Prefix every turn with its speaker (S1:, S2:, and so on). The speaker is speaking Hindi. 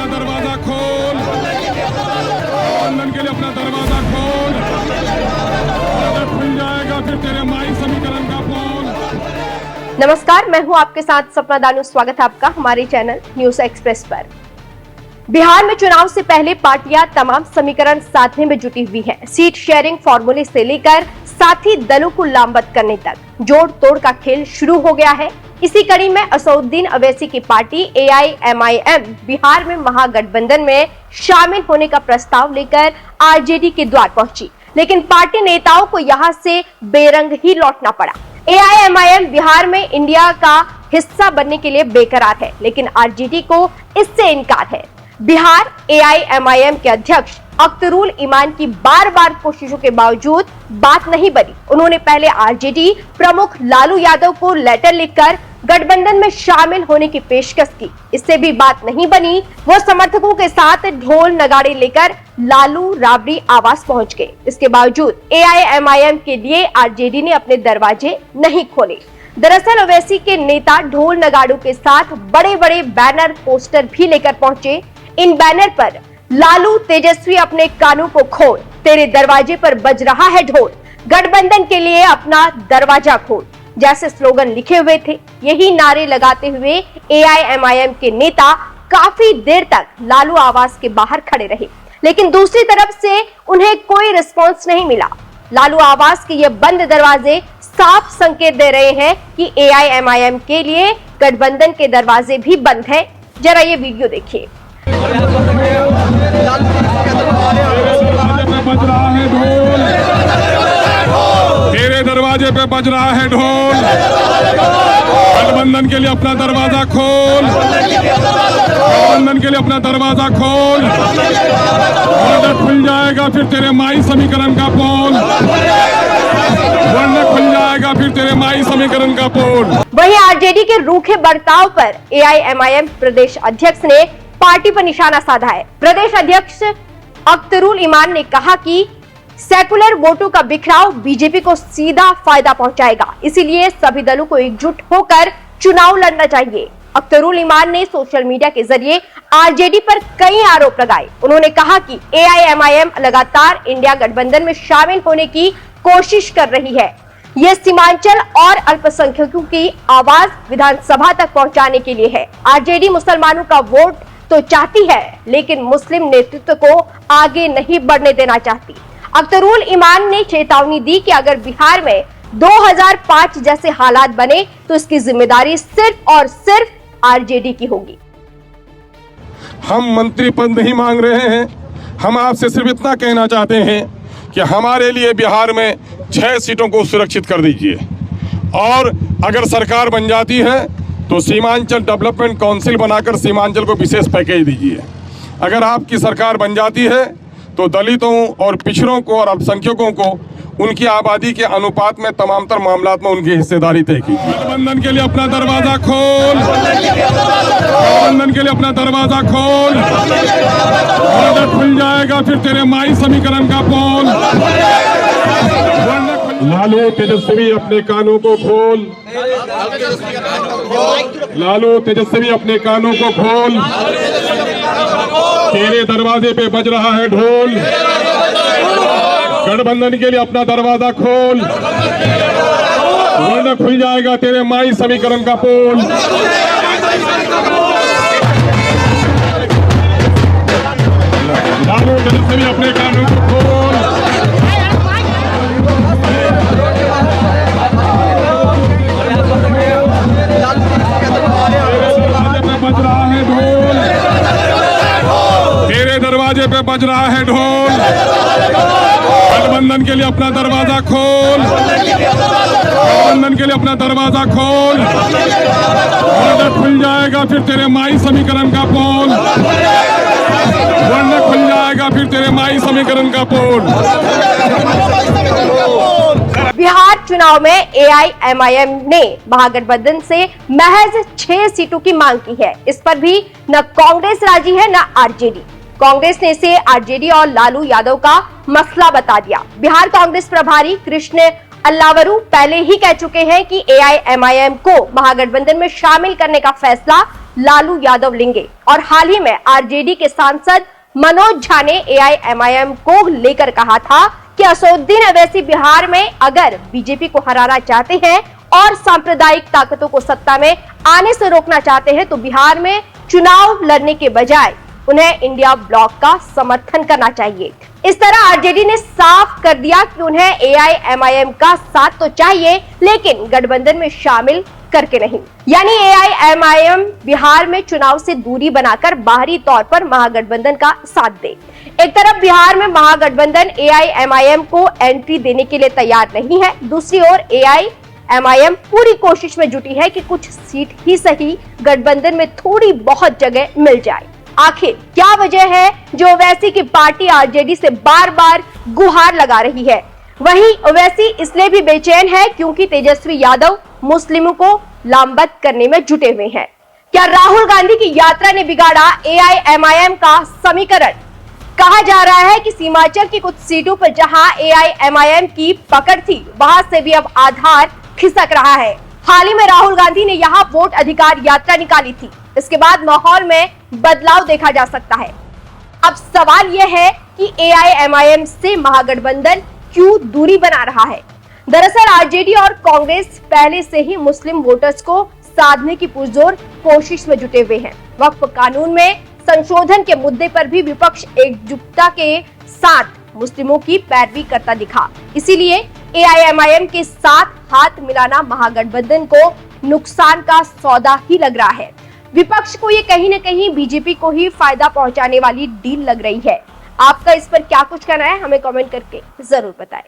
S1: अपना दरवाजा खोल, गठबंधन के लिए अपना दरवाजा खोल, अगर खुल जाएगा फिर तेरे माई समीकरण का पोल।
S2: नमस्कार, मैं हूं आपके साथ सपना दानू। स्वागत है आपका हमारे चैनल न्यूज एक्सप्रेस पर। बिहार में चुनाव से पहले पार्टियां तमाम समीकरण साधने में जुटी हुई हैं। सीट शेयरिंग फॉर्मूले से लेकर साथी दलों को लामबंद करने तक जोड़ तोड़ का खेल शुरू हो गया है। इसी कड़ी में असदुद्दीन अवैसी की पार्टी AIMIM बिहार में महागठबंधन में शामिल होने का प्रस्ताव लेकर RJD के द्वार पहुंची, लेकिन पार्टी नेताओं को यहां से बेरंग ही लौटना पड़ा। AIMIM बिहार में इंडिया का हिस्सा बनने के लिए बेकरार है, लेकिन RJD को इससे इनकार है। बिहार AIMIM के अध्यक्ष अख्तरुल इमान की बार बार कोशिशों के बावजूद बात नहीं बनी। उन्होंने पहले RJD प्रमुख लालू यादव को लेटर लिखकर गठबंधन में शामिल होने की पेशकश की। इससे भी बात नहीं बनी। वो समर्थकों के साथ ढोल नगाड़े लेकर लालू राबड़ी आवास पहुंच गए। इसके बावजूद AIMIM के लिए RJD ने अपने दरवाजे नहीं खोले। दरअसल ओवैसी के नेता ढोल नगाड़ों के साथ बड़े बड़े बैनर पोस्टर भी लेकर पहुंचे। इन बैनर पर लालू तेजस्वी अपने कानों को खोल, तेरे दरवाजे पर बज रहा है ढोल, गठबंधन के लिए अपना दरवाजा खोल जैसे स्लोगन लिखे हुए थे। यही नारे लगाते हुए AIMIM के नेता काफी देर तक लालू आवास के बाहर खड़े रहे, लेकिन दूसरी तरफ से उन्हें कोई रिस्पॉन्स नहीं मिला। लालू आवास के ये बंद दरवाजे साफ संकेत दे रहे हैं कि AIMIM के लिए गठबंधन के दरवाजे भी बंद हैं। जरा ये वीडियो देखिए।
S1: तेरे दरवाजे पे बज रहा है ढोल, गठबंधन के लिए अपना दरवाजा खोल, गठबंधन के लिए अपना दरवाजा खोल, वरना खुल जाएगा फिर तेरे माई समीकरण का पोल, वरना खुल जाएगा फिर तेरे माई समीकरण का पोल।
S2: वहीं RJD के रूखे बर्ताव पर AIMIM प्रदेश अध्यक्ष ने पार्टी पर निशाना साधा है। प्रदेश अध्यक्ष अख्तरुल इमान ने कहा कि सेकुलर वोटों का बिखराव बीजेपी को सीधा फायदा पहुंचाएगा, इसीलिए सभी दलों को एकजुट होकर चुनाव लड़ना चाहिए। अख्तरुल इमान ने सोशल मीडिया के जरिए RJD पर कई आरोप लगाए। उन्होंने कहा कि AIMIM लगातार इंडिया गठबंधन में शामिल होने की कोशिश कर रही है। यह सीमांचल और अल्पसंख्यकों की आवाज विधानसभा तक पहुंचाने के लिए है। RJD मुसलमानों का वोट तो चाहती है, लेकिन मुस्लिम नेतृत्व को आगे नहीं बढ़ने देना चाहती। अख्तरुल इमान ने चेतावनी दी कि अगर बिहार में 2005 जैसे हालात बने तो इसकी जिम्मेदारी सिर्फ और सिर्फ RJD की होगी।
S1: हम मंत्री पद नहीं मांग रहे हैं, हम आपसे सिर्फ इतना कहना चाहते हैं कि हमारे लिए बिहार में 6 सीटों को सुरक्षित कर दीजिए, और अगर सरकार बन जाती है तो सीमांचल डेवलपमेंट काउंसिल बनाकर सीमांचल को विशेष पैकेज दीजिए। अगर आपकी सरकार बन जाती है तो दलितों और पिछड़ों को और अल्पसंख्यकों को उनकी आबादी के अनुपात में तमाम तर मामलात में उनकी हिस्सेदारी तय कीजिए। गठबंधन के लिए अपना दरवाजा खोल, गठबंधन के लिए अपना दरवाजा खोल, वरना खुल जाएगा फिर तेरे माई समीकरण का पोल। लालू तेजस्वी अपने कानों को खोल, लालू तेजस्वी अपने कानों को खोल, तेरे दरवाजे पे बज रहा है ढोल, गठबंधन के लिए अपना दरवाजा खोल, वरना खुल जाएगा तेरे माई समीकरण का पोल। लालू तेजस्वी अपने कानों को खोल, बज रहा है ढोल, तेरे दरवाजे पे बज रहा है ढोल, गठबंधन के लिए अपना दरवाजा खोल, गठबंधन के लिए अपना दरवाजा खोल, वरना खुल जाएगा फिर तेरे माई समीकरण का पोल, वरना खुल जाएगा फिर तेरे माई समीकरण का पोल।
S2: बिहार चुनाव में AIMIM ने महागठबंधन से महज 6 सीटों की मांग की है। इस पर भी न कांग्रेस राजी है न RJD। कांग्रेस ने इसे RJD और लालू यादव का मसला बता दिया। बिहार कांग्रेस प्रभारी कृष्ण अल्लावरू पहले ही कह चुके हैं कि AIMIM को महागठबंधन में शामिल करने का फैसला लालू यादव लेंगे। और हाल ही में आरजेडी के सांसद मनोज झा ने एआईएमआईएम को लेकर कहा था कि असदुद्दीन ओवैसी बिहार में अगर बीजेपी को हराना चाहते हैं और सांप्रदायिक ताकतों को सत्ता में आने से रोकना चाहते हैं तो बिहार में चुनाव लड़ने के बजाय उन्हें इंडिया ब्लॉक का समर्थन करना चाहिए। इस तरह आरजेडी ने साफ कर दिया कि उन्हें एआईएमआईएम का साथ तो चाहिए लेकिन गठबंधन में शामिल करके नहीं। यानी एआईएमआईएम बिहार में चुनाव से दूरी बनाकर बाहरी तौर पर महागठबंधन का साथ दे। एक तरफ बिहार में महागठबंधन एआईएमआईएम को एंट्री देने के लिए तैयार नहीं है, दूसरी ओर एआईएमआईएम पूरी कोशिश में जुटी है कि कुछ सीट ही सही गठबंधन में थोड़ी बहुत जगह मिल जाए। आखिर क्या वजह है जो ओवैसी की पार्टी आरजेडी से बार बार गुहार लगा रही है? वहीं ओवैसी इसलिए भी बेचैन है क्योंकि तेजस्वी यादव मुस्लिमों को लामबंद करने में जुटे हुए हैं। क्या राहुल गांधी की यात्रा ने बिगाड़ा एआईएमआईएम का समीकरण? कहा जा रहा है कि सीमांचल की कुछ सीटों पर जहां एआईएमआईएम की पकड़ थी वहां से भी अब आधार खिसक रहा है। हाल ही में राहुल गांधी ने यहां वोट अधिकार यात्रा निकाली थी। इसके बाद माहौल में बदलाव देखा जा सकता है। अब सवाल यह है कि एआईएमआईएम से महागठबंधन क्यों दूरी बना रहा है? दरअसल आरजेडी और कांग्रेस पहले से ही मुस्लिम वोटर्स को साधने की पुरजोर कोशिश में जुटे हुए हैं। वक्फ कानून में संशोधन के मुद्दे पर भी विपक्ष एकजुटता के साथ मुस्लिमों की पैरवी करता दिखा। इसीलिए एआईएमआईएम के साथ हाथ मिलाना महागठबंधन को नुकसान का सौदा ही लग रहा है। विपक्ष को ये कहीं न कहीं बीजेपी को ही फायदा पहुंचाने वाली डील लग रही है। आपका इस पर क्या कुछ कहना है, हमें कमेंट करके जरूर बताएं।